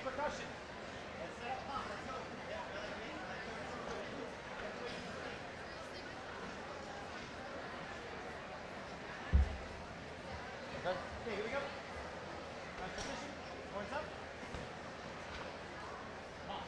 percussion. Let's set up pump. Let's go. Okay, here we go. Nice position. Points up. Pump.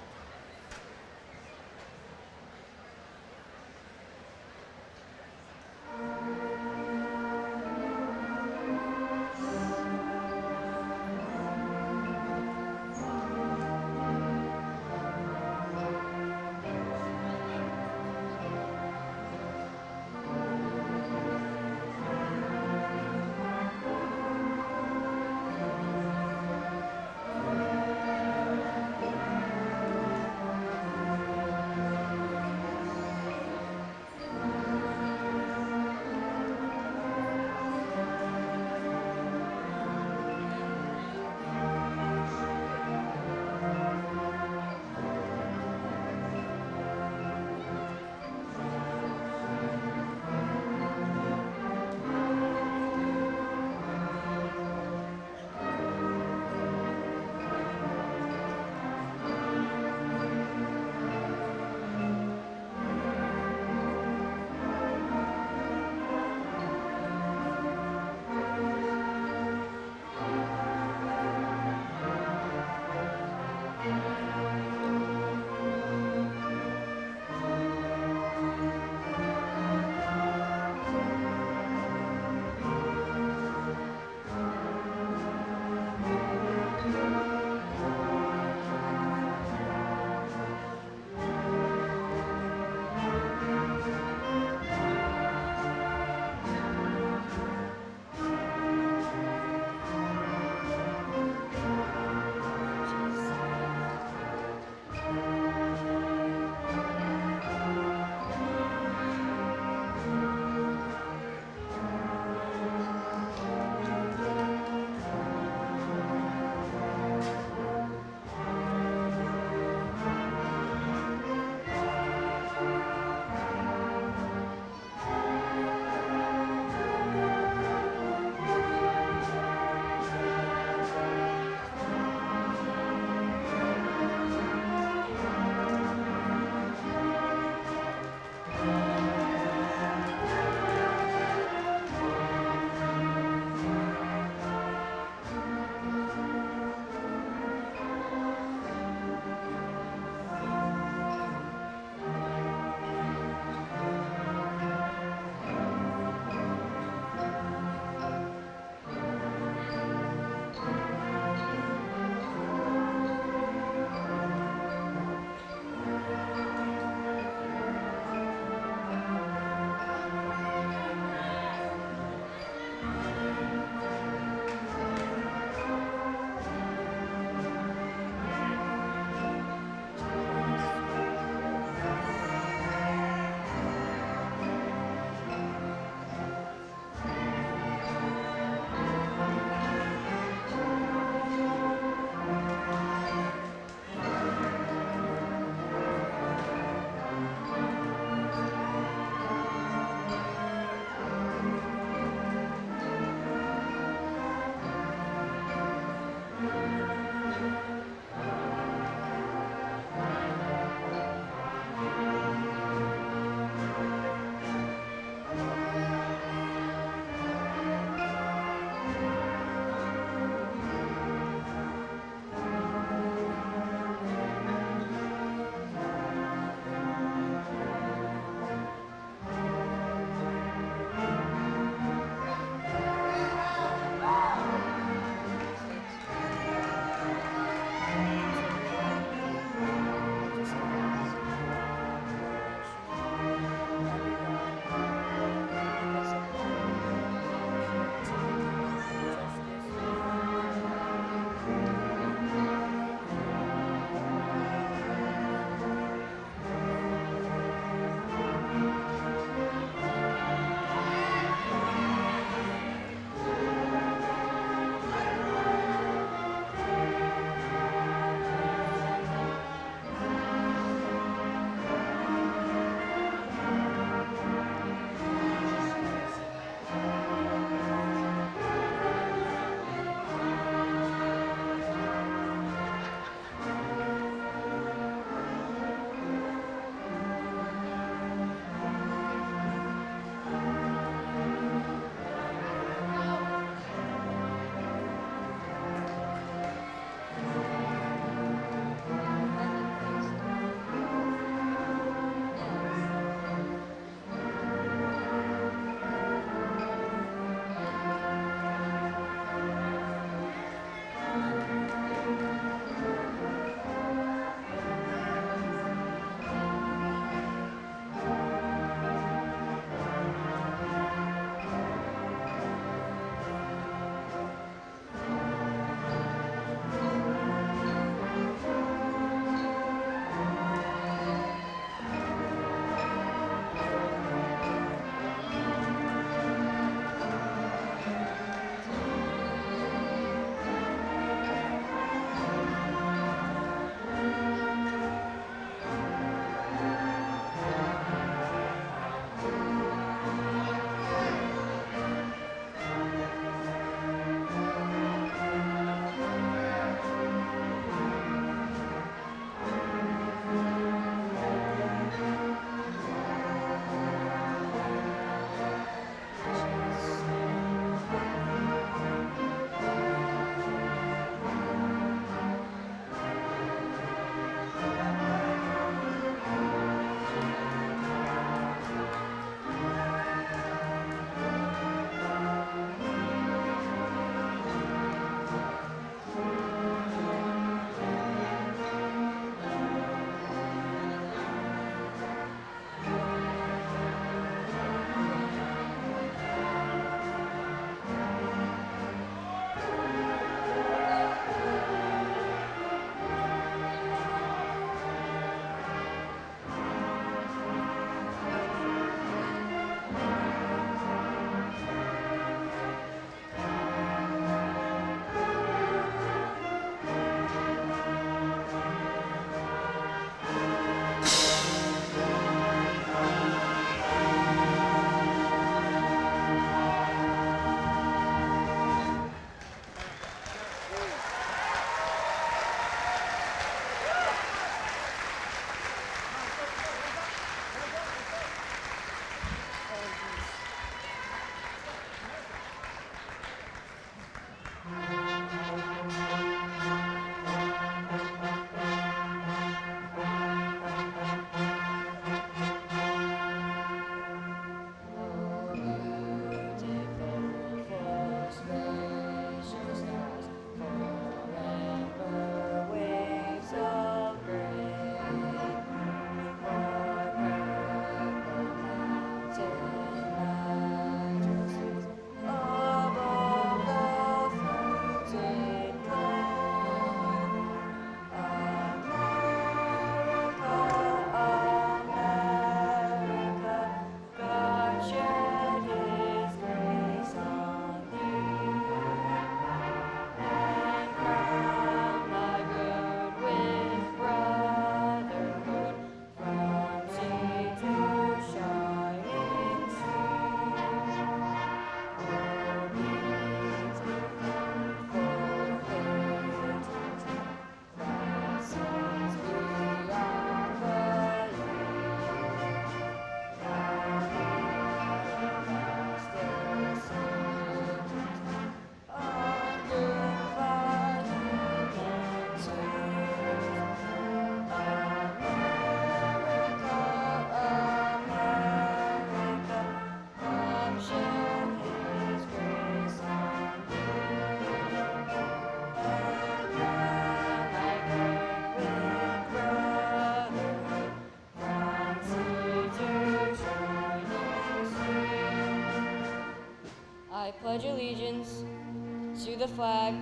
the flag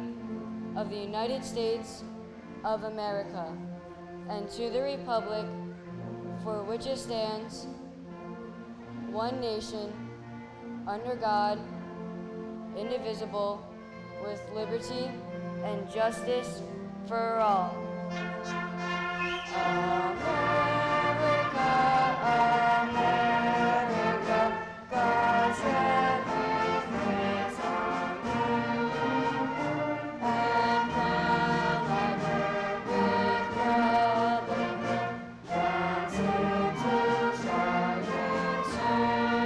of the United States of America and to the republic for which it stands, one nation, under God, indivisible, with liberty and justice for all. America, America, God's refuge waits on you, and brother with brother, runs into shining soon.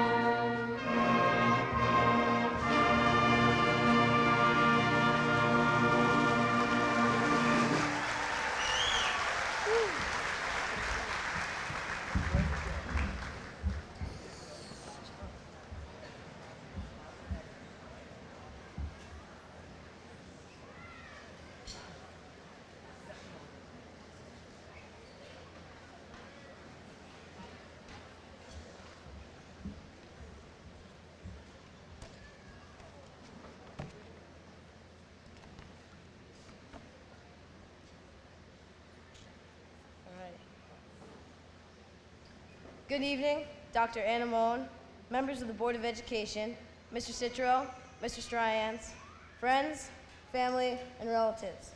Good evening, Dr. Anna Moen, members of the Board of Education, Mr. Citro, Mr. Stryans, friends, family, and relatives.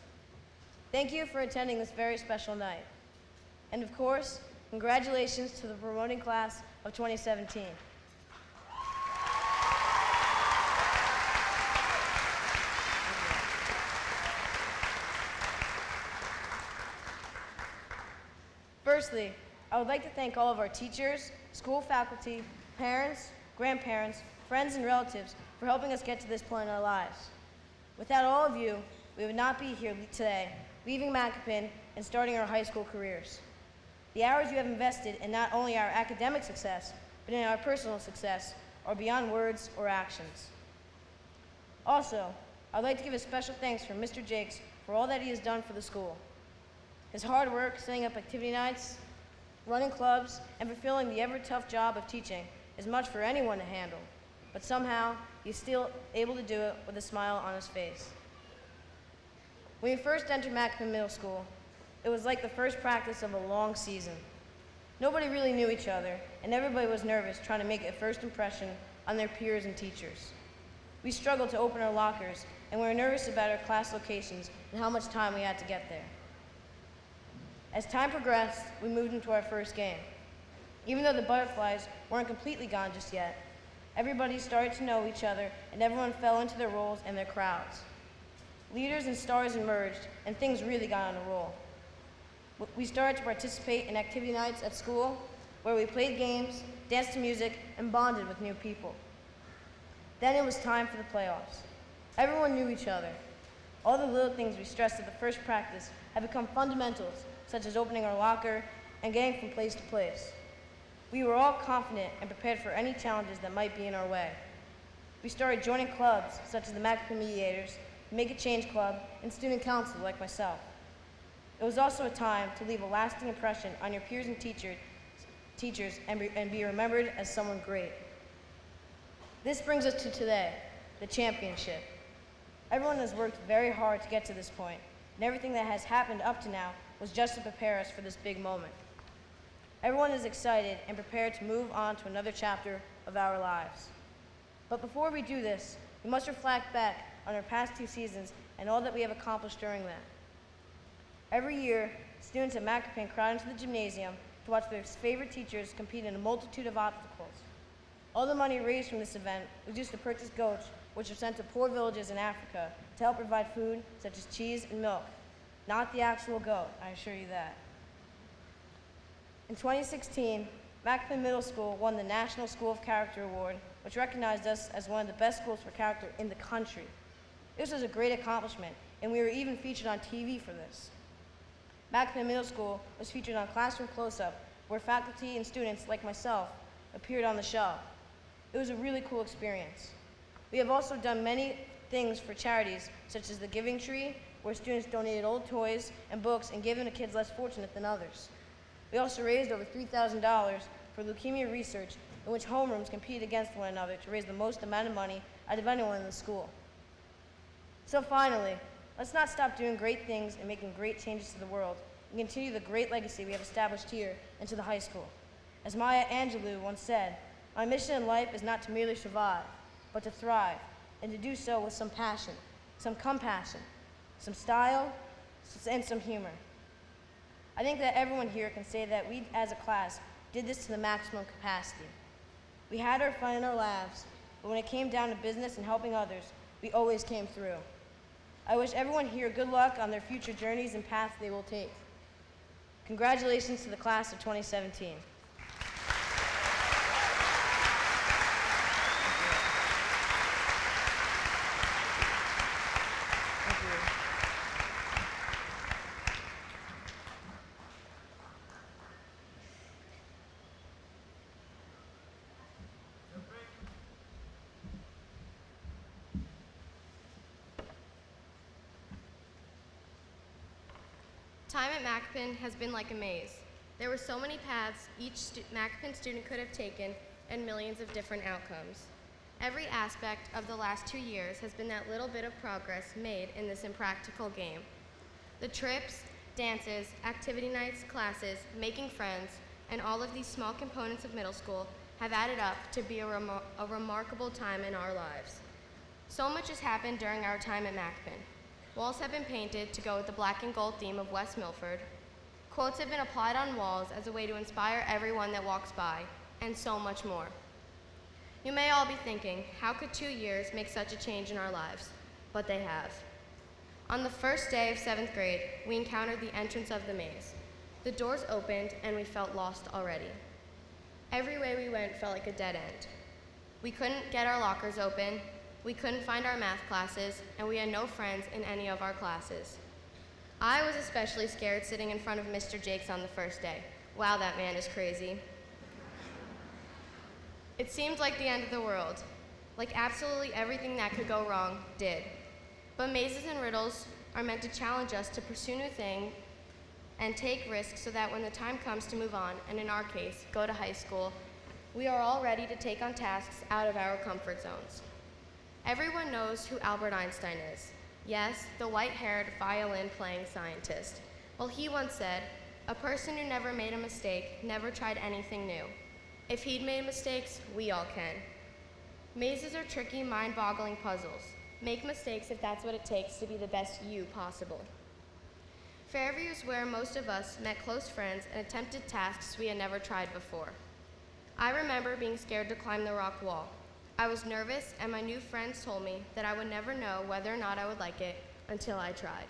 Thank you for attending this very special night. And of course, congratulations to the promoting class of 2017. Firstly, I would like to thank all of our teachers, school faculty, parents, grandparents, friends, and relatives for helping us get to this point in our lives. Without all of you, we would not be here today, leaving Macopin and starting our high school careers. The hours you have invested in not only our academic success, but in our personal success are beyond words or actions. Also, I would like to give a special thanks for Mr. Jakes for all that he has done for the school. His hard work setting up activity nights, running clubs, and fulfilling the ever-tough job of teaching is much for anyone to handle, but somehow he's still able to do it with a smile on his face. When we first entered Macopin Middle School, it was like the first practice of a long season. Nobody really knew each other, and everybody was nervous trying to make a first impression on their peers and teachers. We struggled to open our lockers, and we were nervous about our class locations and how much time we had to get there. As time progressed, we moved into our first game. Even though the butterflies weren't completely gone just yet, everybody started to know each other and everyone fell into their roles and their crowds. Leaders and stars emerged and things really got on a roll. We started to participate in activity nights at school where we played games, danced to music, and bonded with new people. Then it was time for the playoffs. Everyone knew each other. All the little things we stressed at the first practice have become fundamentals, such as opening our locker and getting from place to place. We were all confident and prepared for any challenges that might be in our way. We started joining clubs, such as the Macopin Mediators, Make a Change Club, and Student Council like myself. It was also a time to leave a lasting impression on your peers and teachers and be remembered as someone great. This brings us to today, the championship. Everyone has worked very hard to get to this point, and everything that has happened up to now was just to prepare us for this big moment. Everyone is excited and prepared to move on to another chapter of our lives. But before we do this, we must reflect back on our past 2 seasons and all that we have accomplished during that. Every year, students at Macopin crowd into the gymnasium to watch their favorite teachers compete in a multitude of obstacles. All the money raised from this event was used to purchase goats, which are sent to poor villages in Africa to help provide food such as cheese and milk. Not the actual goat, I assure you that. In 2016, Macopin Middle School won the National School of Character Award, which recognized us as one of the best schools for character in the country. This was a great accomplishment, and we were even featured on TV for this. Macopin Middle School was featured on Classroom Close-Up, where faculty and students like myself appeared on the show. It was a really cool experience. We have also done many things for charities, such as the Giving Tree, where students donated old toys and books and given to kids less fortunate than others. We also raised over $3,000 for leukemia research, in which homerooms compete against one another to raise the most amount of money out of anyone in the school. So finally, let's not stop doing great things and making great changes to the world and continue the great legacy we have established here and to the high school. As Maya Angelou once said, my mission in life is not to merely survive, but to thrive, and to do so with some passion, some compassion, some style, and some humor. I think that everyone here can say that we as a class did this to the maximum capacity. We had our fun in our labs, but when it came down to business and helping others, we always came through. I wish everyone here good luck on their future journeys and paths they will take. Congratulations to the class of 2017. Time at Macopin has been like a maze. There were so many paths each Macopin student could have taken and millions of different outcomes. Every aspect of the last 2 years has been that little bit of progress made in this impractical game. The trips, dances, activity nights, classes, making friends, and all of these small components of middle school have added up to be a remarkable time in our lives. So much has happened during our time at Macopin. Walls have been painted to go with the black and gold theme of West Milford. Quotes have been applied on walls as a way to inspire everyone that walks by, and so much more. You may all be thinking, how could 2 years make such a change in our lives? But they have. On the first day of 7th grade, we encountered the entrance of the maze. The doors opened and we felt lost already. Every way we went felt like a dead end. We couldn't get our lockers open, we couldn't find our math classes, and we had no friends in any of our classes. I was especially scared sitting in front of Mr. Jakes on the first day. Wow, that man is crazy. It seemed like the end of the world, like absolutely everything that could go wrong did. But mazes and riddles are meant to challenge us to pursue new things and take risks so that when the time comes to move on, and in our case, go to high school, we are all ready to take on tasks out of our comfort zones. Everyone knows who Albert Einstein is. Yes, the white-haired, violin-playing scientist. Well, he once said, a person who never made a mistake never tried anything new. If he'd made mistakes, we all can. Mazes are tricky, mind-boggling puzzles. Make mistakes if that's what it takes to be the best you possible. Fairview is where most of us met close friends and attempted tasks we had never tried before. I remember being scared to climb the rock wall. I was nervous, and my new friends told me that I would never know whether or not I would like it until I tried.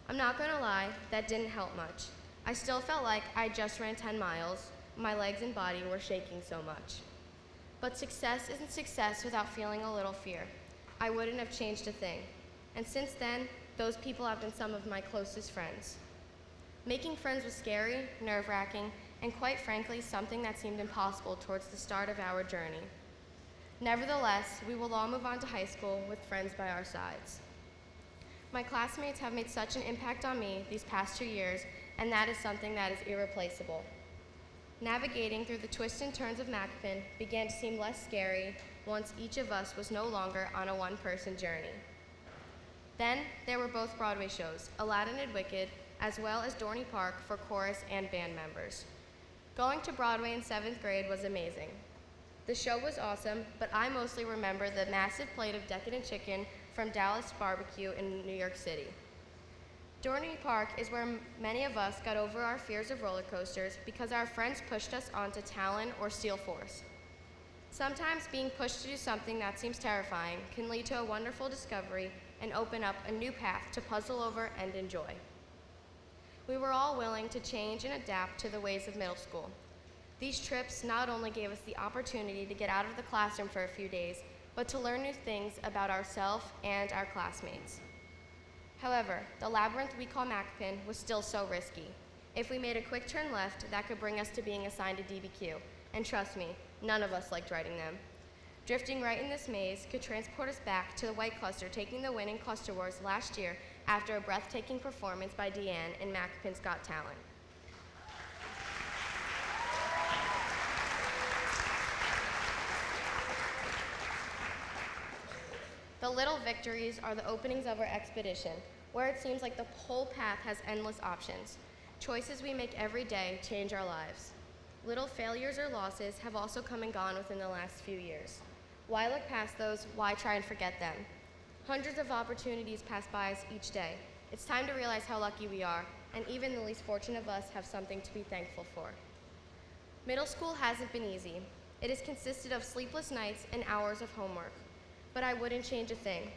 I'm not gonna lie, that didn't help much. I still felt like I just ran 10 miles. My legs and body were shaking so much. But success isn't success without feeling a little fear. I wouldn't have changed a thing. And since then, those people have been some of my closest friends. Making friends was scary, nerve-wracking, and quite frankly, something that seemed impossible towards the start of our journey. Nevertheless, we will all move on to high school with friends by our sides. My classmates have made such an impact on me these past 2 years, and that is something that is irreplaceable. Navigating through the twists and turns of Macopin began to seem less scary once each of us was no longer on a one-person journey. Then there were both Broadway shows, Aladdin and Wicked, as well as Dorney Park for chorus and band members. Going to Broadway in 7th grade was amazing. The show was awesome, but I mostly remember the massive plate of decadent chicken from Dallas Barbecue in New York City. Dorney Park is where many of us got over our fears of roller coasters because our friends pushed us onto Talon or Steel Force. Sometimes being pushed to do something that seems terrifying can lead to a wonderful discovery and open up a new path to puzzle over and enjoy. We were all willing to change and adapt to the ways of middle school. These trips not only gave us the opportunity to get out of the classroom for a few days, but to learn new things about ourselves and our classmates. However, the labyrinth we call Macopin was still so risky. If we made a quick turn left, that could bring us to being assigned a DBQ, and trust me, none of us liked riding them. Drifting right in this maze could transport us back to the White Cluster taking the win in Cluster Wars last year after a breathtaking performance by Deanne in Macopin's Got Talent. The little victories are the openings of our expedition, where it seems like the whole path has endless options. Choices we make every day change our lives. Little failures or losses have also come and gone within the last few years. Why look past those? Why try and forget them? Hundreds of opportunities pass by us each day. It's time to realize how lucky we are, and even the least fortunate of us have something to be thankful for. Middle school hasn't been easy. It has consisted of sleepless nights and hours of homework. But I wouldn't change a thing.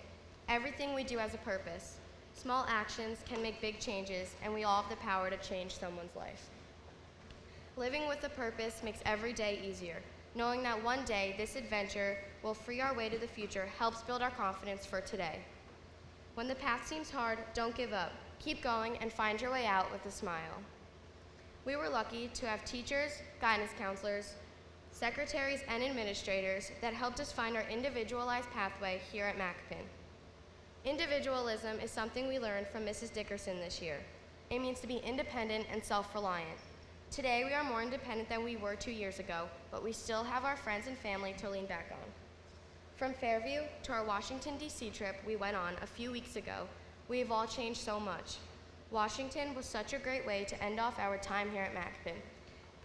Everything we do has a purpose. Small actions can make big changes, and we all have the power to change someone's life. Living with a purpose makes every day easier. Knowing that one day this adventure will free our way to the future helps build our confidence for today. When the path seems hard, don't give up. Keep going and find your way out with a smile. We were lucky to have teachers, guidance counselors, secretaries, and administrators that helped us find our individualized pathway here at Macopin. Individualism is something we learned from Mrs. Dickerson this year. It means to be independent and self-reliant. Today, we are more independent than we were 2 years ago, but we still have our friends and family to lean back on. From Fairview to our Washington, D.C. trip we went on a few weeks ago, we have all changed so much. Washington was such a great way to end off our time here at Macopin.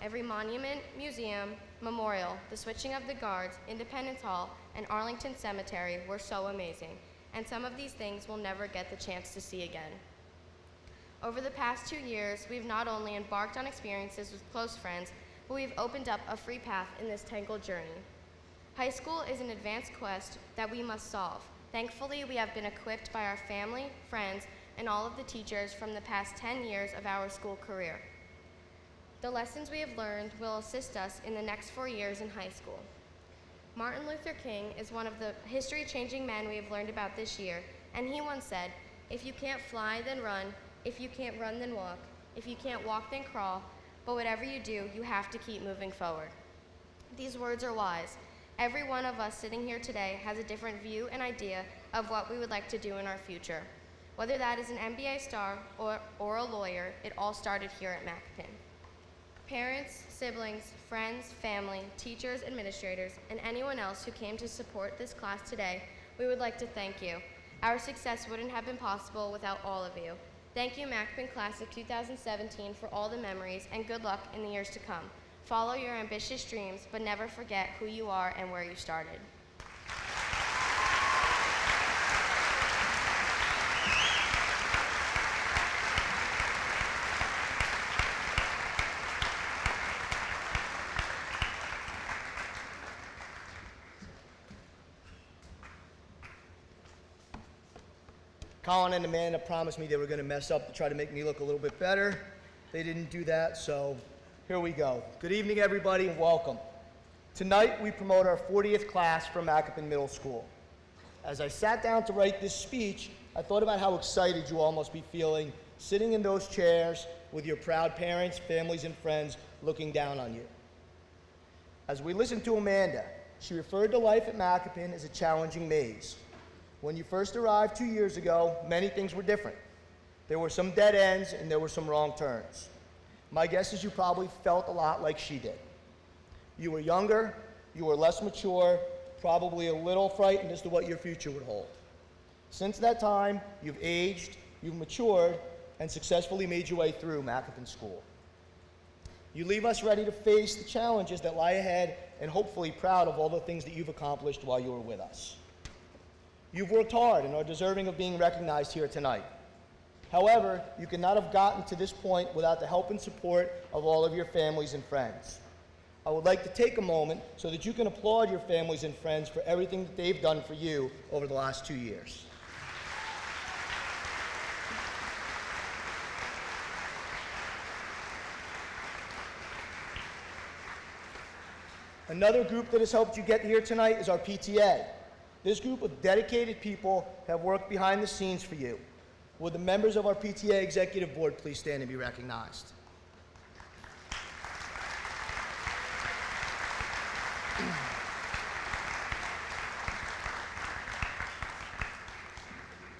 Every monument, museum, memorial, the switching of the guards, Independence Hall, and Arlington Cemetery were so amazing, and some of these things we'll never get the chance to see again. Over the past 2 years, we've not only embarked on experiences with close friends, but we've opened up a free path in this tangled journey. High school is an advanced quest that we must solve. Thankfully, we have been equipped by our family, friends, and all of the teachers from the past 10 years of our school career. The lessons we have learned will assist us in the next 4 years in high school. Martin Luther King is one of the history-changing men we have learned about this year, and he once said, "If you can't fly, then run. If you can't run, then walk. If you can't walk, then crawl. But whatever you do, you have to keep moving forward." These words are wise. Every one of us sitting here today has a different view and idea of what we would like to do in our future. Whether that is an NBA star or a lawyer, it all started here at Macopin. Parents, siblings, friends, family, teachers, administrators, and anyone else who came to support this class today, we would like to thank you. Our success wouldn't have been possible without all of you. Thank you, Macopin Class of 2017, for all the memories, and good luck in the years to come. Follow your ambitious dreams, but never forget who you are and where you started. Colin and Amanda promised me they were going to mess up to try to make me look a little bit better. They didn't do that, so here we go. Good evening, everybody, and welcome. Tonight, we promote our 40th class from Macopin Middle School. As I sat down to write this speech, I thought about how excited you all must be feeling sitting in those chairs with your proud parents, families, and friends looking down on you. As we listened to Amanda, she referred to life at Macopin as a challenging maze. When you first arrived 2 years ago, many things were different. There were some dead ends and there were some wrong turns. My guess is you probably felt a lot like she did. You were younger, you were less mature, probably a little frightened as to what your future would hold. Since that time, you've aged, you've matured, and successfully made your way through Macopin School. You leave us ready to face the challenges that lie ahead and hopefully proud of all the things that you've accomplished while you were with us. You've worked hard and are deserving of being recognized here tonight. However, you could not have gotten to this point without the help and support of all of your families and friends. I would like to take a moment so that you can applaud your families and friends for everything that they've done for you over the last 2 years. Another group that has helped you get here tonight is our PTA. This group of dedicated people have worked behind the scenes for you. Will the members of our PTA Executive Board please stand and be recognized?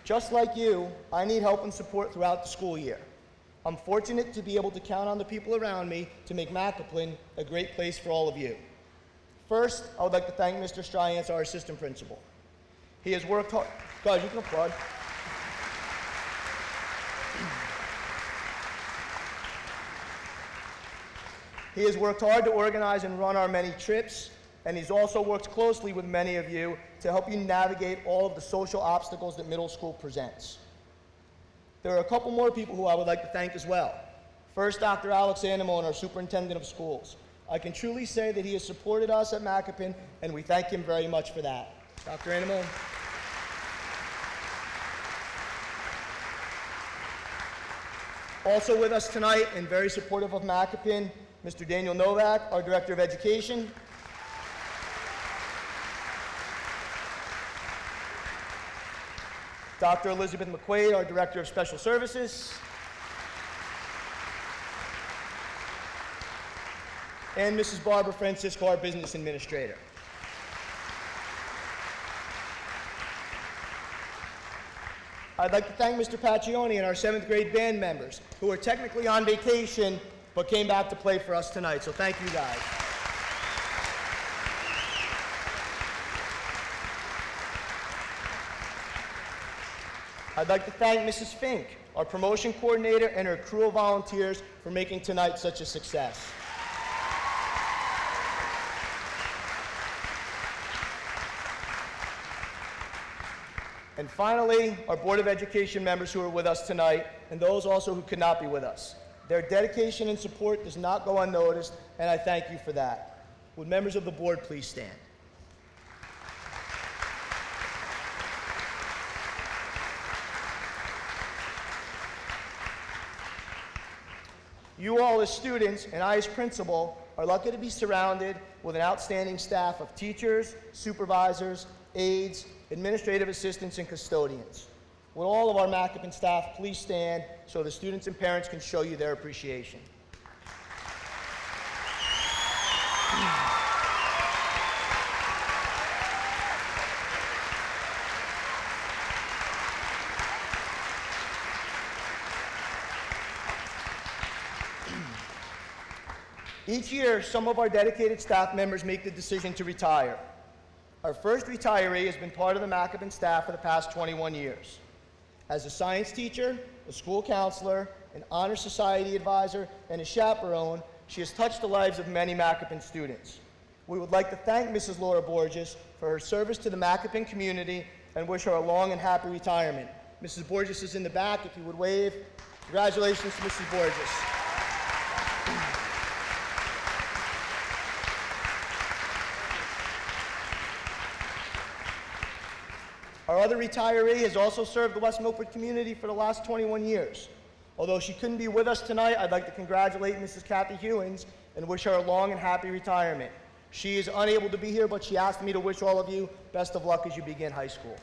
Just like you, I need help and support throughout the school year. I'm fortunate to be able to count on the people around me to make Macopin a great place for all of you. First, I would like to thank Mr. Stryance, our assistant principal. He has worked hard. Guys, you can applaud. He has worked hard to organize and run our many trips, and he's also worked closely with many of you to help you navigate all of the social obstacles that middle school presents. There are a couple more people who I would like to thank as well. First, Dr. Alex Anamone, our superintendent of schools. I can truly say that he has supported us at Macopin, and we thank him very much for that. Dr. Anamone. Also with us tonight and very supportive of Macopin, Mr. Daniel Novak, our Director of Education. Dr. Elizabeth McQuaid, our Director of Special Services. And Mrs. Barbara Francisco, our Business Administrator. I'd like to thank Mr. Paccioni and our 7th grade band members, who are technically on vacation, but came back to play for us tonight, so thank you guys. I'd like to thank Mrs. Fink, our promotion coordinator, and her crew of volunteers for making tonight such a success. And finally, our Board of Education members who are with us tonight, and those also who could not be with us. Their dedication and support does not go unnoticed, and I thank you for that. Would members of the board please stand? You all as students, and I as principal, are lucky to be surrounded with an outstanding staff of teachers, supervisors, aides, administrative assistants, and custodians. Would all of our Macopin staff please stand so the students and parents can show you their appreciation. Each year, some of our dedicated staff members make the decision to retire. Our first retiree has been part of the Macopin staff for the past 21 years. As a science teacher, a school counselor, an honor society advisor, and a chaperone, she has touched the lives of many Macopin students. We would like to thank Mrs. Laura Borges for her service to the Macopin community and wish her a long and happy retirement. Mrs. Borges is in the back, if you would wave. Congratulations to Mrs. Borges. Our other retiree has also served the West Milford community for the last 21 years. Although she couldn't be with us tonight, I'd like to congratulate Mrs. Kathy Hewins and wish her a long and happy retirement. She is unable to be here, but she asked me to wish all of you best of luck as you begin high school.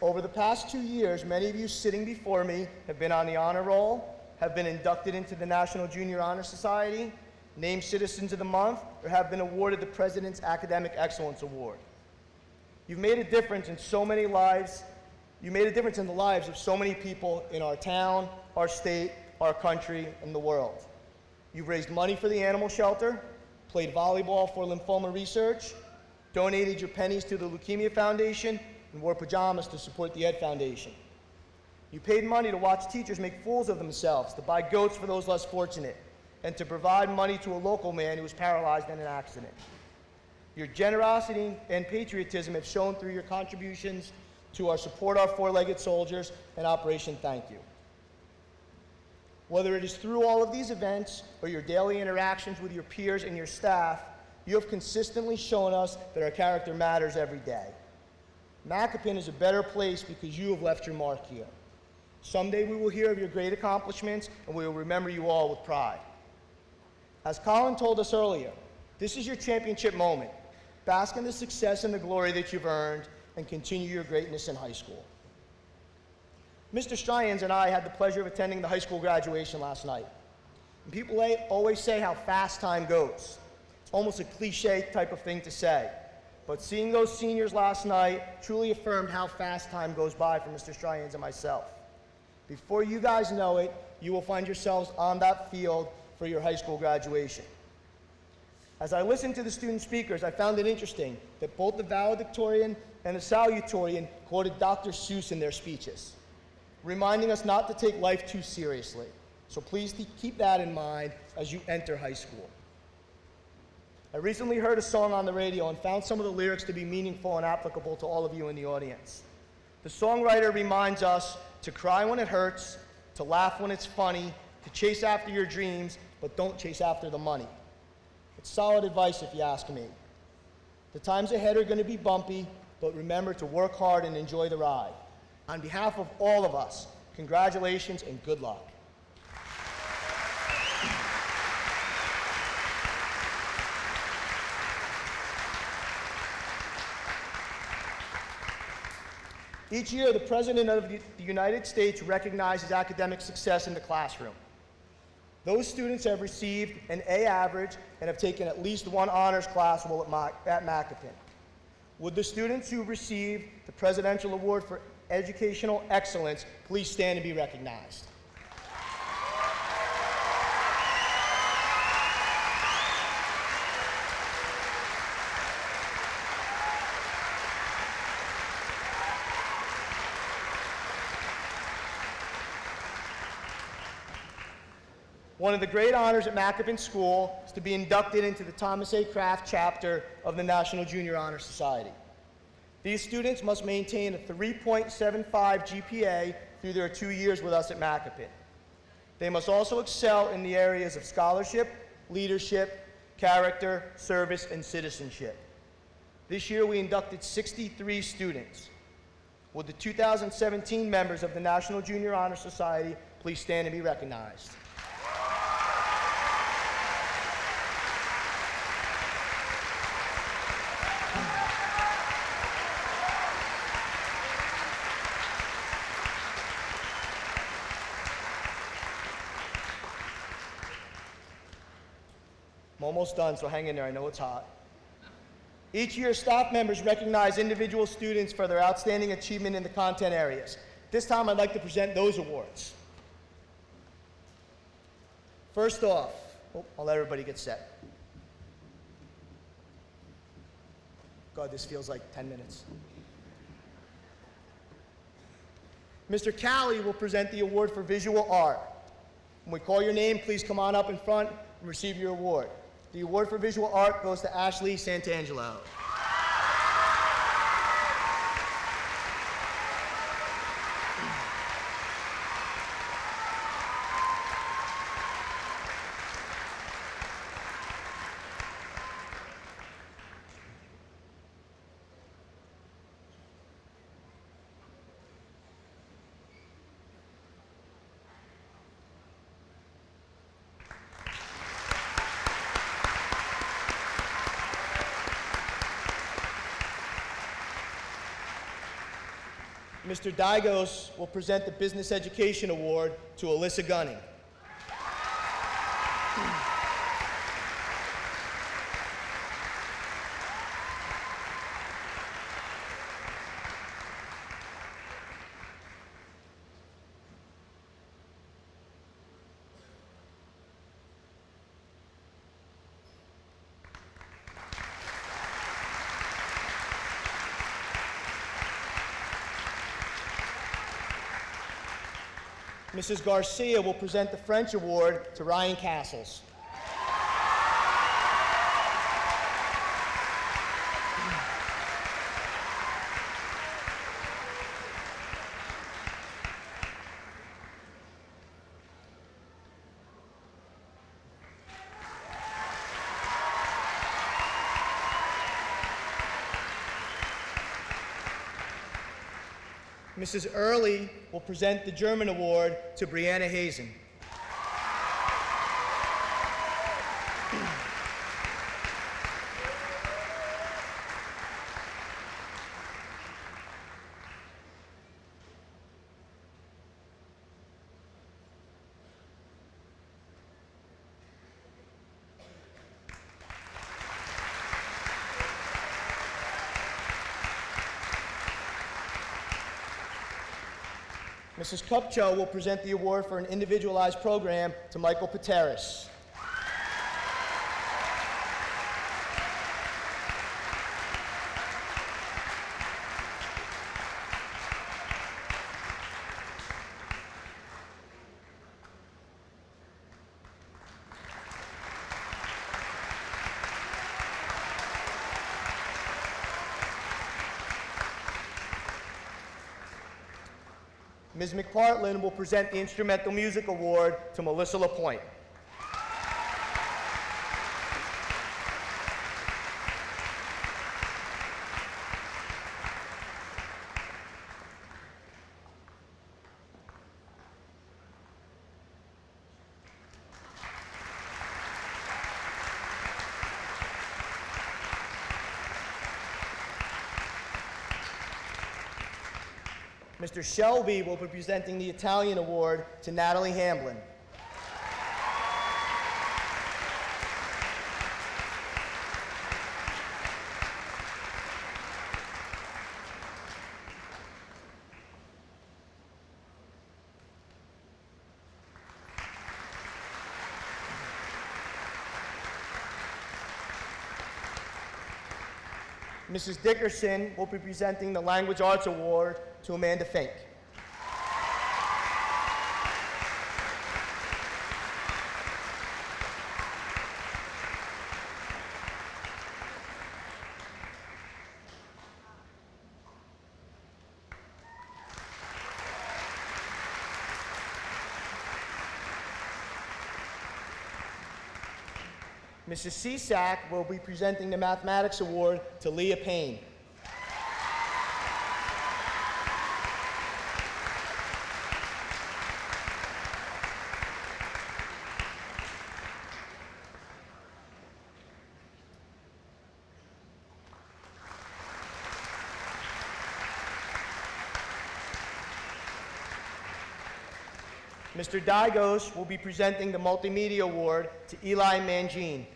Over the past 2 years, many of you sitting before me have been on the honor roll, have been inducted into the National Junior Honor Society, named Citizens of the Month, or have been awarded the President's Academic Excellence Award. You've made a difference in so many lives. You made a difference in the lives of so many people in our town, our state, our country, and the world. You've raised money for the animal shelter, played volleyball for lymphoma research, donated your pennies to the Leukemia Foundation, and wore pajamas to support the Ed Foundation. You paid money to watch teachers make fools of themselves, to buy goats for those less fortunate, and to provide money to a local man who was paralyzed in an accident. Your generosity and patriotism have shown through your contributions to our Support Our Four-Legged Soldiers and Operation Thank You. Whether it is through all of these events or your daily interactions with your peers and your staff, you have consistently shown us that our character matters every day. Macopin is a better place because you have left your mark here. Someday we will hear of your great accomplishments, and we will remember you all with pride. As Colin told us earlier, this is your championship moment. Bask in the success and the glory that you've earned, and continue your greatness in high school. Mr. Stryans and I had the pleasure of attending the high school graduation last night. And people always say how fast time goes. It's almost a cliche type of thing to say. But seeing those seniors last night truly affirmed how fast time goes by for Mr. Stryans and myself. Before you guys know it, you will find yourselves on that field for your high school graduation. As I listened to the student speakers, I found it interesting that both the valedictorian and the salutatorian quoted Dr. Seuss in their speeches, reminding us not to take life too seriously. So please keep that in mind as you enter high school. I recently heard a song on the radio and found some of the lyrics to be meaningful and applicable to all of you in the audience. The songwriter reminds us to cry when it hurts, to laugh when it's funny, to chase after your dreams, but don't chase after the money. It's solid advice if you ask me. The times ahead are going to be bumpy, but remember to work hard and enjoy the ride. On behalf of all of us, congratulations and good luck. Each year, the President of the United States recognizes academic success in the classroom. Those students have received an A average and have taken at least one honors class while at Macopin. Would the students who received the Presidential Award for Educational Excellence please stand and be recognized? One of the great honors at Macopin School is to be inducted into the Thomas A. Kraft chapter of the National Junior Honor Society. These students must maintain a 3.75 GPA through their 2 years with us at Macopin. They must also excel in the areas of scholarship, leadership, character, service, and citizenship. This year we inducted 63 students. Would the 2017 members of the National Junior Honor Society please stand and be recognized? I'm almost done, so hang in there. I know it's hot. Each year, staff members recognize individual students for their outstanding achievement in the content areas. This time, I'd like to present those awards. First off, I'll let everybody get set. God, this feels like 10 minutes. Mr. Callie will present the award for visual art. When we call your name, please come on up in front and receive your award. The award for visual art goes to Ashley Santangelo. Mr. Dygos will present the Business Education Award to Alyssa Gunning. Mrs. Garcia will present the French Award to Ryan Castles. Mrs. Early will present the German Award to Brianna Hazen. Mrs. Kupcho will present the award for an individualized program to Michael Pateris. Ms. McPartlin will present the Instrumental Music Award to Melissa LaPointe. Mr. Shelby will be presenting the Italian Award to Natalie Hamblin. Mrs. Dickerson will be presenting the Language Arts Award to Amanda Fink. Mrs. Cisak will be presenting the Mathematics Award to Leah Payne. Mr. Dygos will be presenting the Multimedia Award to Eli Mangine.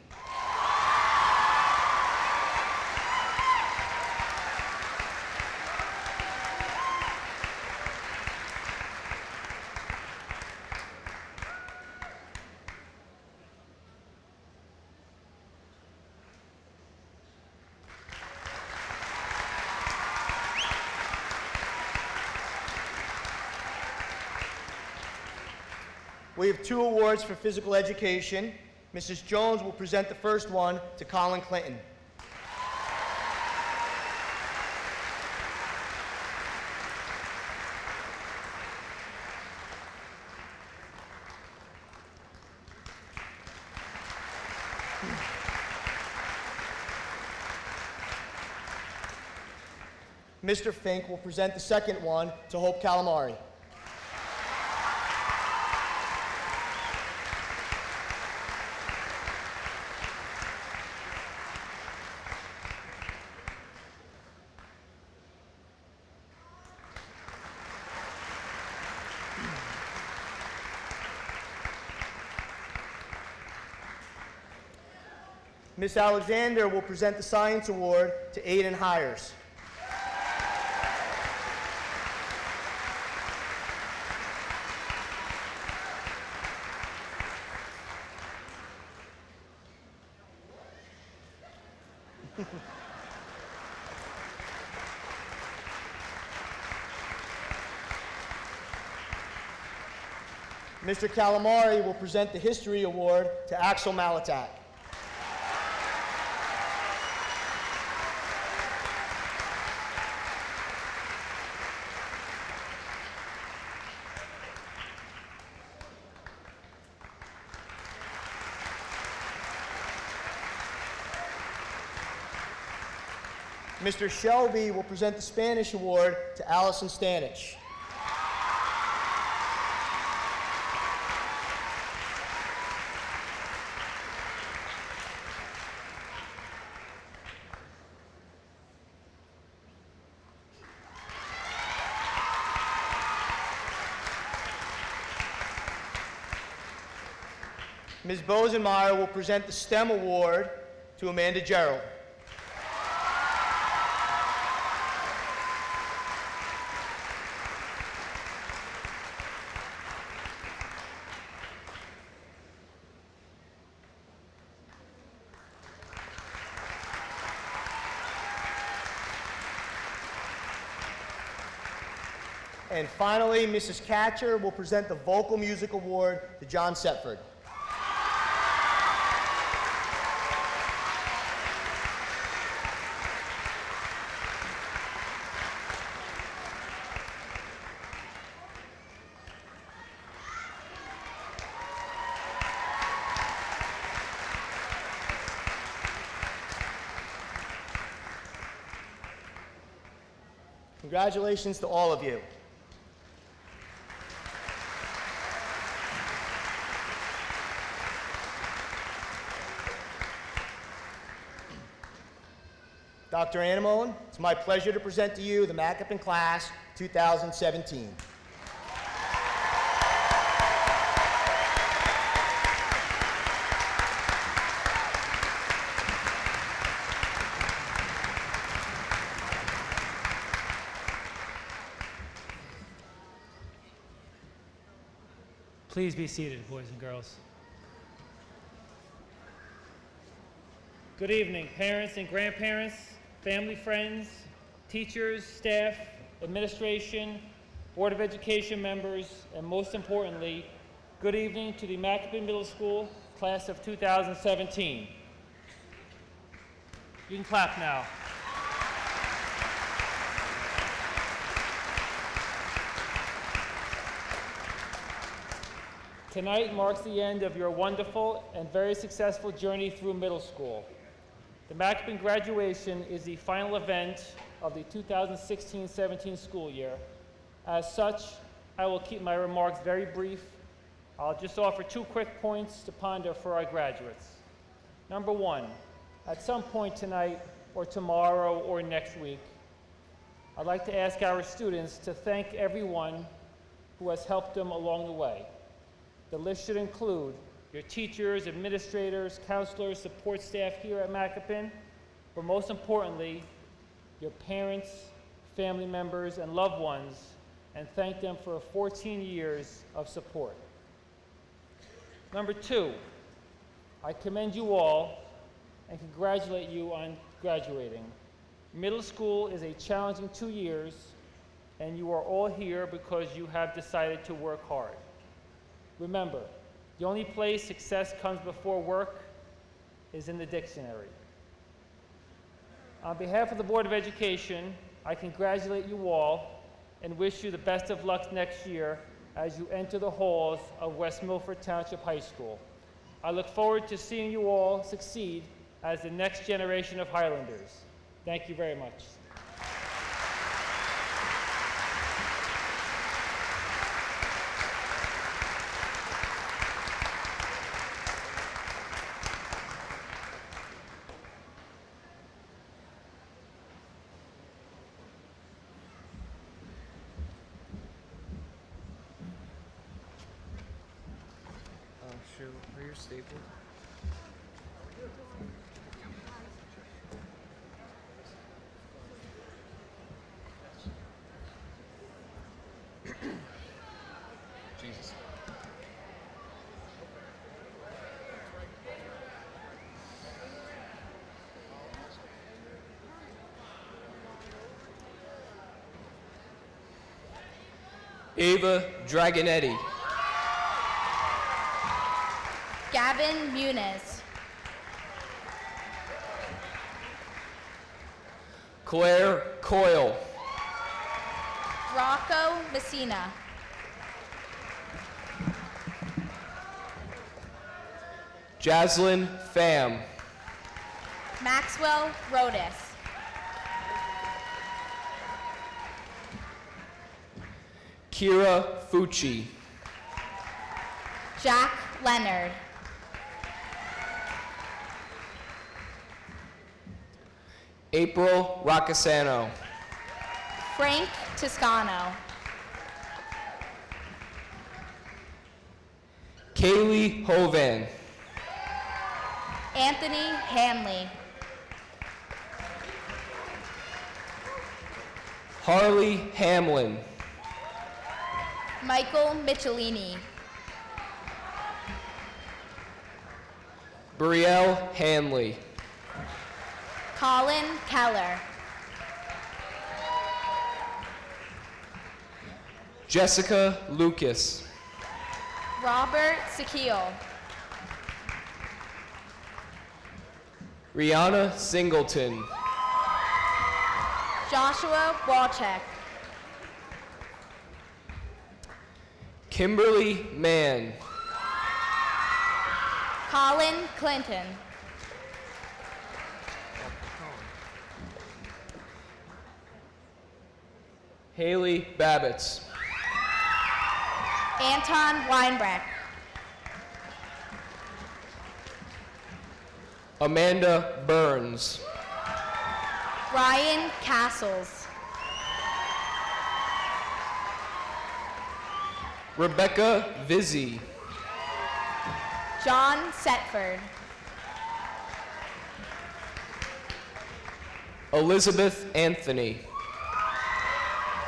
We have 2 awards for physical education. Mrs. Jones will present the first one to Colin Clinton. Mr. Fink will present the second one to Hope Calamari. Ms. Alexander will present the Science Award to Aiden Hires. Mr. Calamari will present the History Award to Axel Malatak. Mr. Shelby will present the Spanish Award to Allison Stanich. Ms. Bosenmeyer will present the STEM Award to Amanda Gerald. And finally, Mrs. Catcher will present the Vocal Music Award to John Setford. Congratulations to all of you. Dr. Annemolen, it's my pleasure to present to you the Macopin Class 2017. Please be seated, boys and girls. Good evening, parents and grandparents, family, friends, teachers, staff, administration, Board of Education members, and most importantly, good evening to the Macopin Middle School class of 2017. You can clap now. Tonight marks the end of your wonderful and very successful journey through middle school. The Macopin graduation is the final event of the 2016-17 school year. As such, I will keep my remarks very brief. I'll just offer 2 quick points to ponder for our graduates. Number 1, at some point tonight or tomorrow or next week, I'd like to ask our students to thank everyone who has helped them along the way. The list should include your teachers, administrators, counselors, support staff here at Macopin, but most importantly, your parents, family members, and loved ones, and thank them for 14 years of support. Number 2, I commend you all and congratulate you on graduating. Middle school is a challenging 2 years, and you are all here because you have decided to work hard. Remember, the only place success comes before work is in the dictionary. On behalf of the Board of Education, I congratulate you all and wish you the best of luck next year as you enter the halls of West Milford Township High School. I look forward to seeing you all succeed as the next generation of Highlanders. Thank you very much. Are you stapled? Jesus. Ava Dragonetti. Gavin Muniz. Claire Coyle. Rocco Messina. Jaslyn Pham. Maxwell Rodas. Kira Fucci. Jack Leonard. April Racasano. Frank Toscano. Kaylee Hovan. Anthony Hanley. Harley Hamlin. Michael Michelini. Brielle Hanley. Colin Keller. Jessica Lucas. Robert Sakil. Rihanna Singleton. Joshua Walczek. Kimberly Mann. Colin Clinton. Haley Babbitts. Anton Weinbrecht. Amanda Burns. Ryan Castles. Rebecca Vizzi. John Setford. Elizabeth Anthony.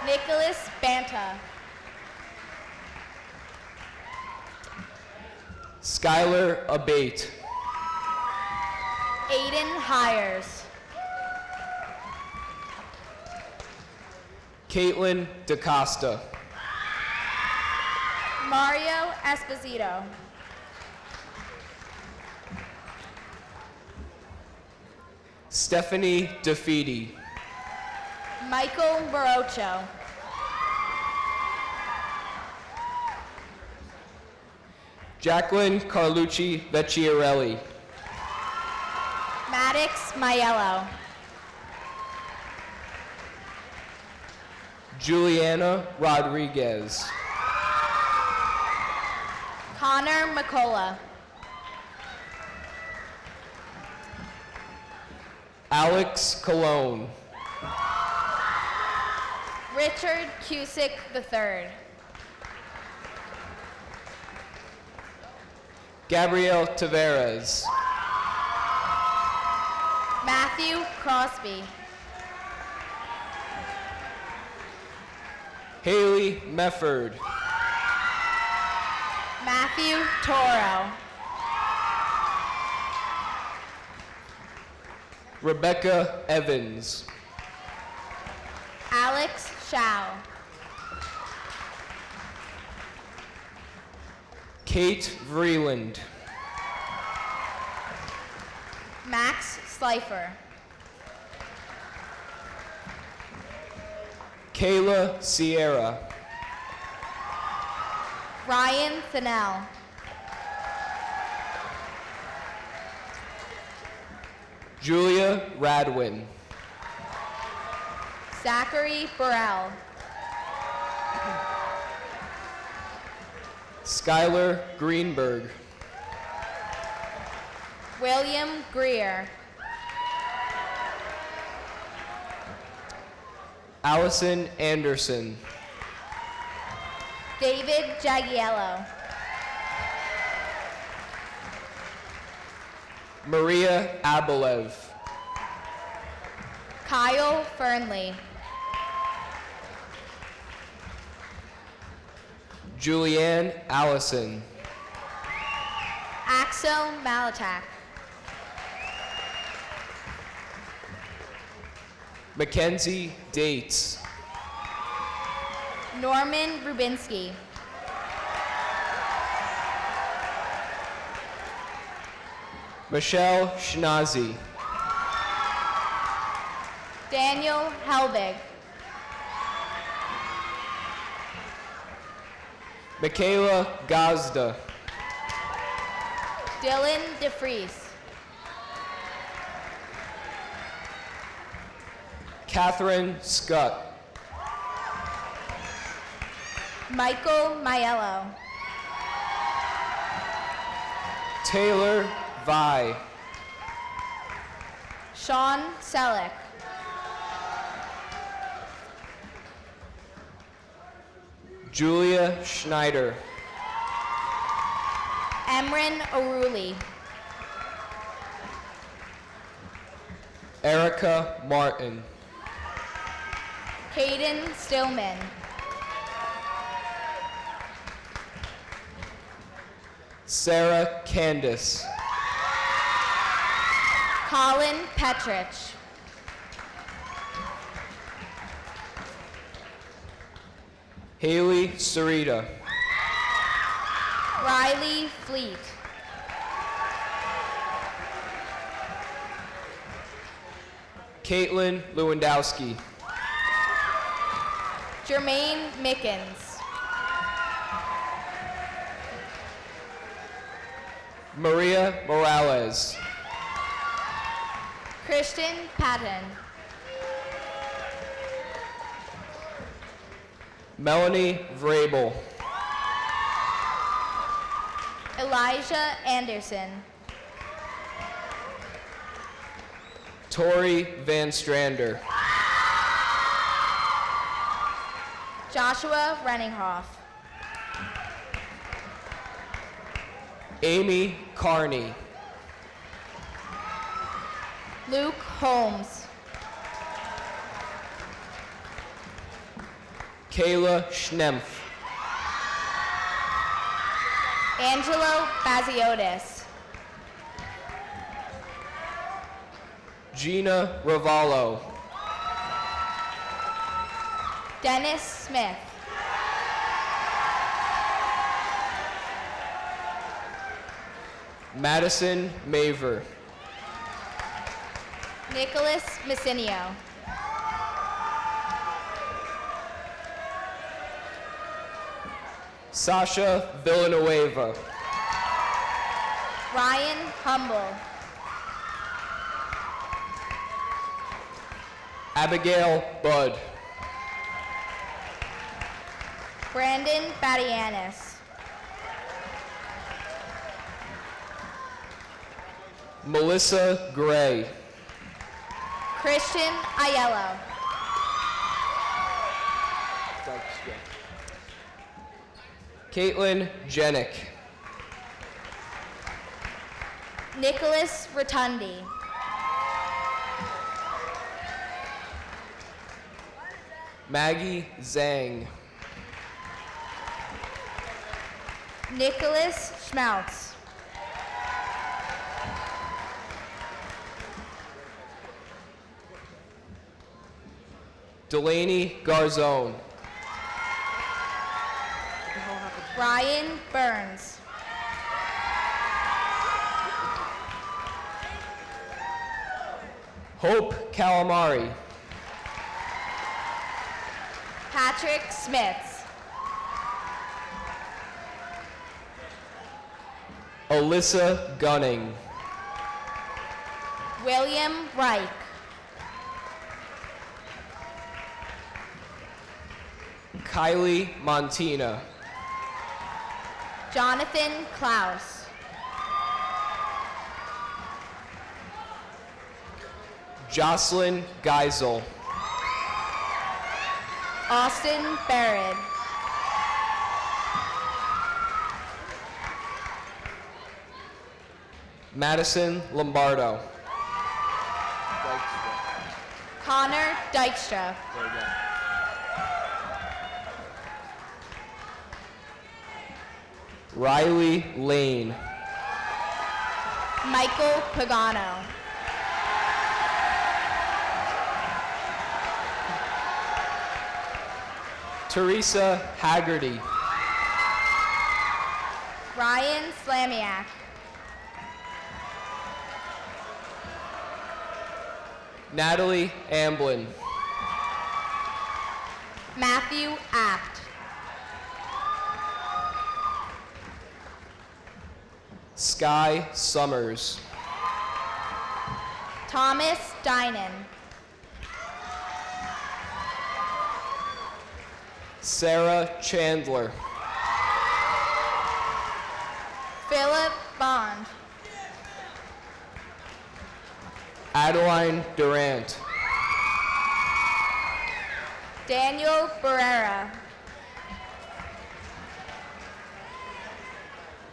Nicholas Banta. Skylar Abate. Aiden Hires. Caitlin DaCosta. Mario Esposito. Stephanie DeFeedy. Michael Barocho. Jacqueline Carlucci Vecchiarelli. Maddox Maiello. Juliana Rodriguez. Connor McCullough. Alex Colon. Richard Cusick III. Gabrielle Tavares. Matthew Crosby. Haley Mefford. Matthew Toro. Rebecca Evans. Alex Shao. Kate Vreeland. Max Slifer. Kayla Sierra. Ryan Thinnell. Julia Radwin. Zachary Burrell. Skylar Greenberg. William Greer. Allison Anderson. David Jagiello. Maria Abelev. Kyle Fernley. Julianne Allison. Axel Malatak. Mackenzie Dates. Norman Rubinsky. Michelle Schnazi. Daniel Helbig. Michaela Gazda. Dylan DeFries. Catherine Scott. Michael Maiello. Taylor Vi. Sean Selleck. Julia Schneider. Emran O'Rooley. Erica Martin. Caden Stillman. Sarah Candice. Colin Petrich. Haley Sarita. Riley Fleet. Caitlin Lewandowski. Jermaine Mickens. Maria Morales. Christian Patton. Melanie Vrabel. Elijah Anderson. Tori Van Strander. Joshua Renninghoff. Amy Carney. Luke Holmes. Kayla Schnempf. Angelo Baziotis. Gina Ravallo. Dennis Smith. Madison Maver. Nicholas Messinio. Sasha Villanueva. Ryan Humble. Abigail Budd. Brandon Badianis. Melissa Gray. Christian Aiello. Caitlin Jenick. Nicholas Rotundi. Maggie Zhang. Nicholas Schmautz. Delaney Garzone. Ryan Burns. Hope Calamari. Patrick Smith. Alyssa Gunning. William Reich. Kylie Montina. Jonathan Klaus. Jocelyn Geisel. Austin Barrett. Madison Lombardo. Connor Dykstra. Riley Lane. Michael Pagano. Teresa Haggerty. Ryan Slamiak. Natalie Amblin. Matthew Apt. Sky Summers. Thomas Dinan. Sarah Chandler. Philip Bond. Adeline Durant. Daniel Barrera.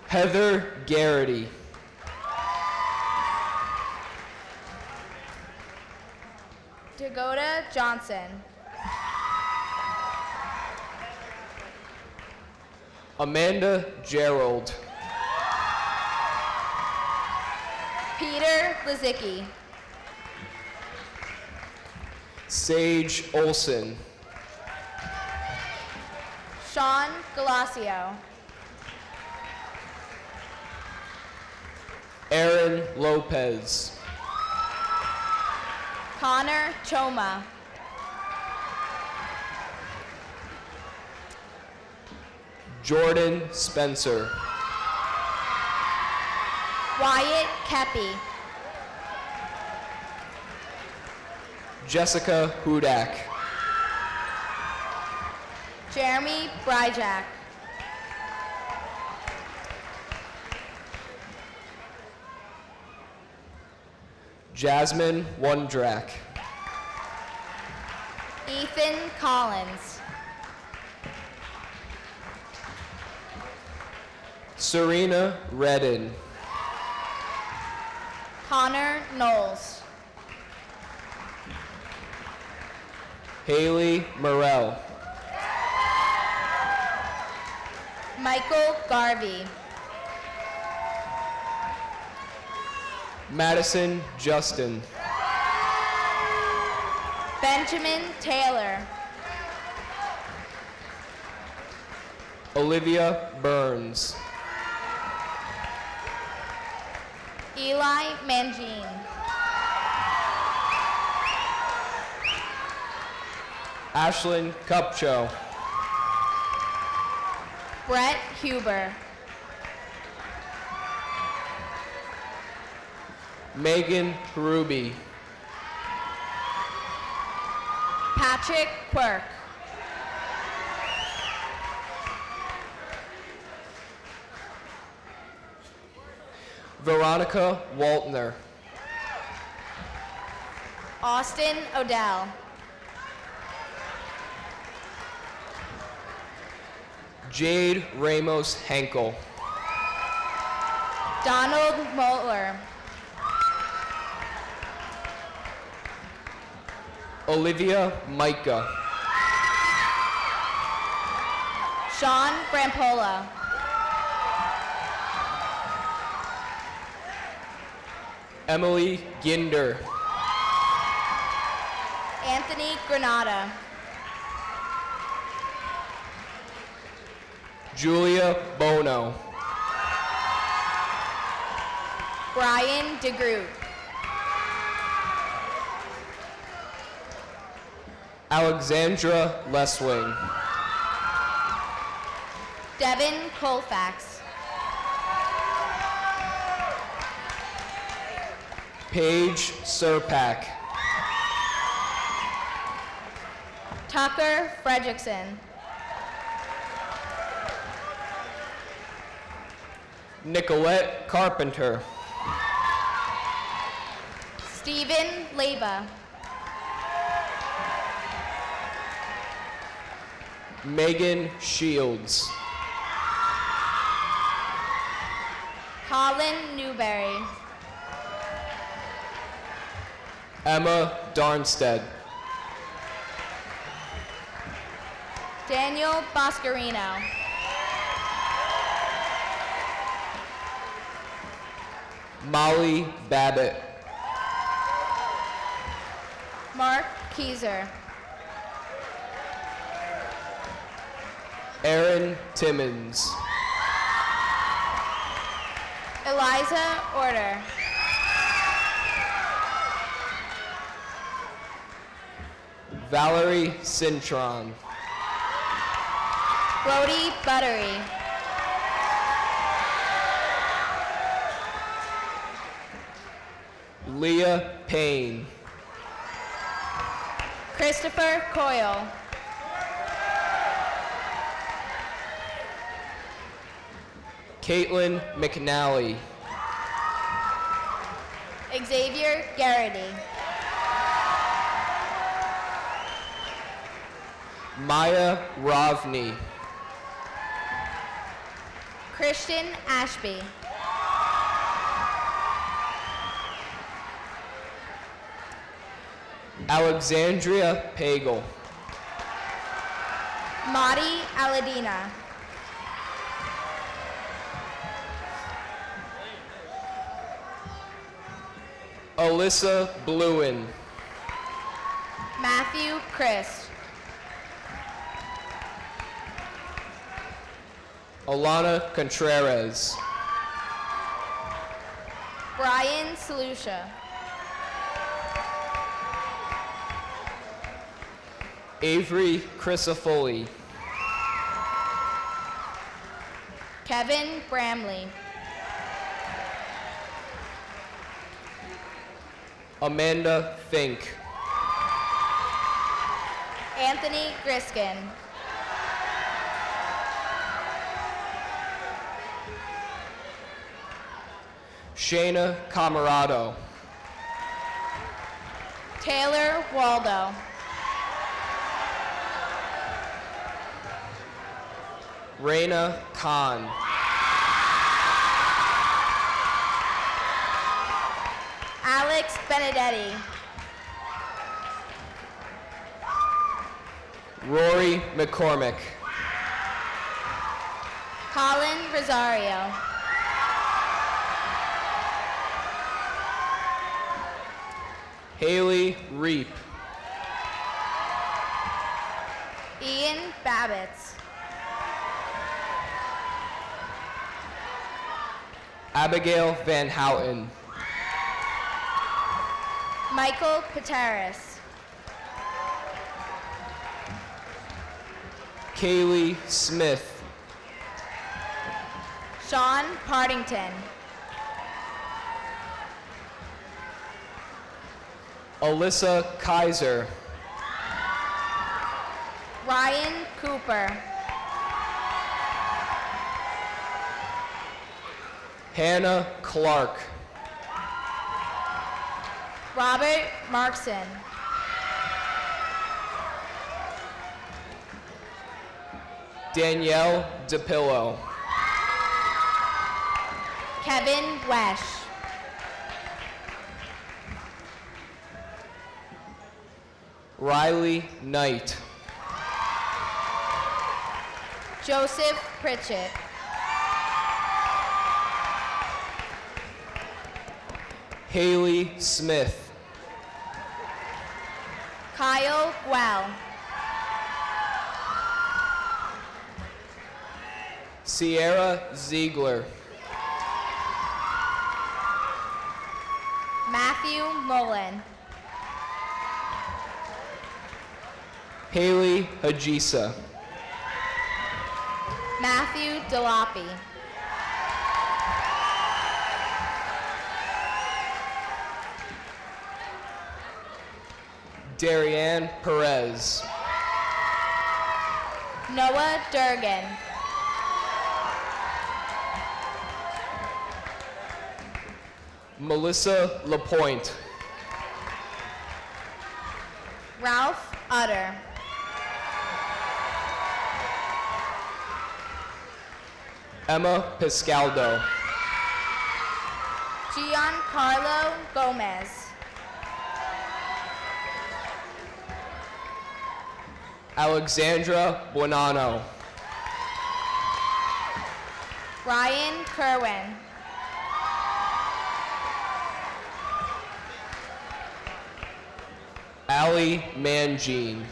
Heather Garrity. Dagoda Johnson. Amanda Gerald. Peter Lizicki. Sage Olson. Sean Galasio. Aaron Lopez. Connor Choma. Jordan Spencer. Wyatt Kepi. Jessica Hudak. Jeremy Bryjack. Jasmine Wondrak. Ethan Collins. Serena Redden. Connor Knowles. Haley Morell. Michael Garvey. Madison Justin. Benjamin Taylor. Olivia Burns. Eli Mangine. Ashlyn Cupcho. Brett Huber. Megan Ruby. Patrick Quirk. Veronica Waltner. Austin Odell. Jade Ramos Henkel. Donald Moeller. Olivia Micah. Sean Brampola. Emily Ginder. Anthony Granada. Julia Bono. Brian DeGroot. Alexandra Leswing. Devin Colfax. Paige Serpak. Tucker Fredrickson. Nicolette Carpenter. Stephen Leva. Megan Shields. Colin Newberry. Emma Darnstead. Daniel Boscarino. Molly Babbitt. Mark Keyser. Aaron Timmons. Eliza Order. Valerie Cintron. Brody Buttery. Leah Payne. Christopher Coyle. Caitlin McNally. Xavier Garrity. Maya Rovney. Christian Ashby. Alexandria Pagel. Madi Aladina. Alyssa Bluen. Matthew Christ. Alana Contreras. Brian Salusha. Avery Crisafulli. Kevin Bramley. Amanda Fink. Anthony Griskin. Shayna Camarado. Taylor Waldo. Raina Khan. Alex Benedetti. Rory McCormick. Colin Rosario. Haley Reap. Ian Babbitts. Abigail Van Houten. Michael Pateris. Kaylee Smith. Sean Partington. Alyssa Kaiser. Ryan Cooper. Hannah Clark. Robert Markson. Danielle DePillo. Kevin Wesh. Riley Knight. Joseph Pritchett. Haley Smith. Kyle Guell. Sierra Ziegler. Matthew Mullen. Haley Hajisa. Matthew Delapi. Darianne Perez. Noah Durgan. Melissa Lapointe. Ralph Utter. Emma Piscaldo. Giancarlo Gomez. Alexandra Buonanno. Ryan Kerwin. Allie Mangine.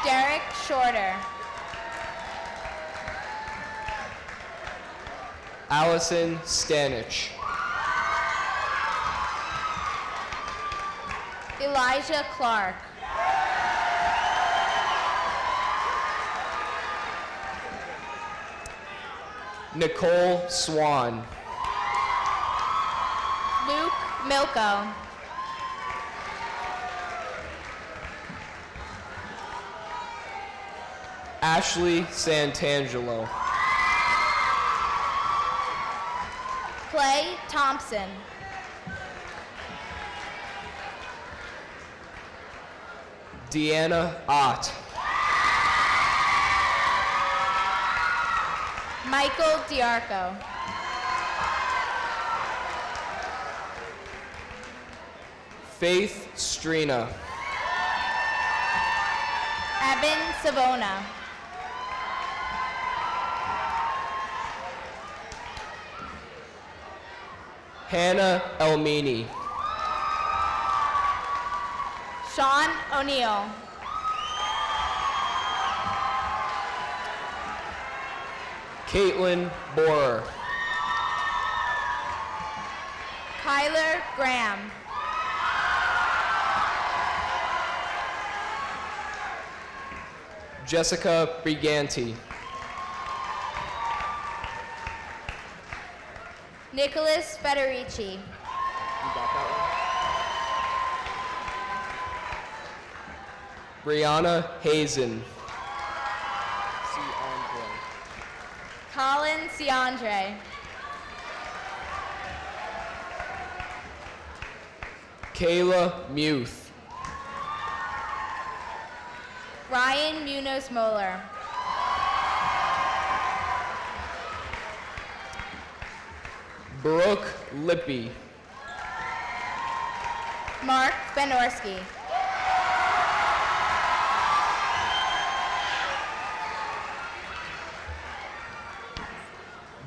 Derek Shorter. Allison Stanich. Elijah Clark. Nicole Swan. Luke Milko. Ashley Santangelo. Clay Thompson. Deanna Ott. Michael Diarco. Faith Strina. Evan Savona. Hannah Elmini. Sean O'Neill. Caitlin Borer. Kyler Graham. Jessica Briganti. Nicholas Federici. Brianna Hazen. Colin Ciandre. Kayla Muth. Ryan Munoz-Moeller. Brooke Lippy. Mark Benorski.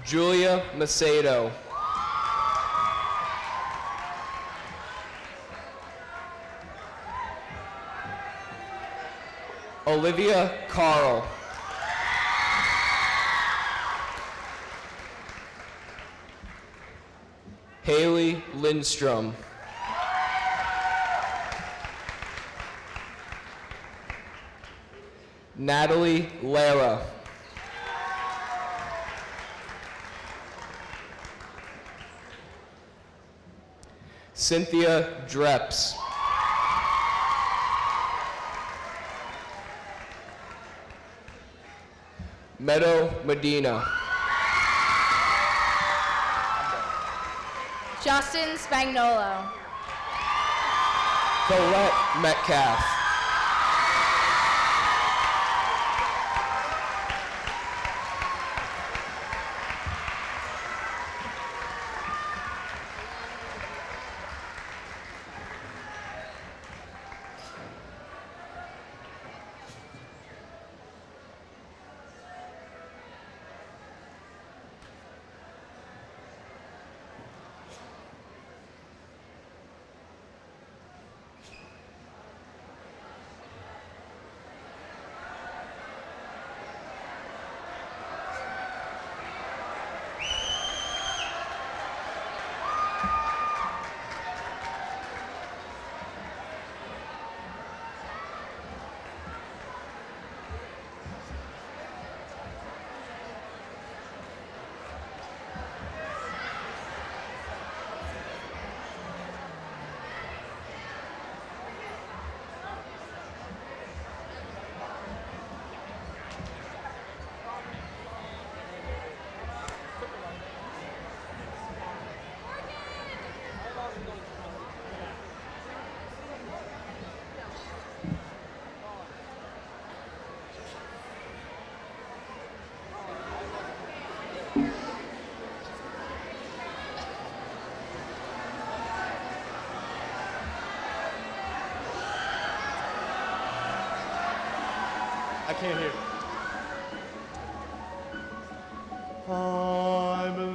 Julia Macedo. Olivia Carl. Haley Lindstrom. Natalie Lara. Cynthia Dreps. Meadow Medina. Justin Spagnolo. Colette Metcalf. I can't hear. I'm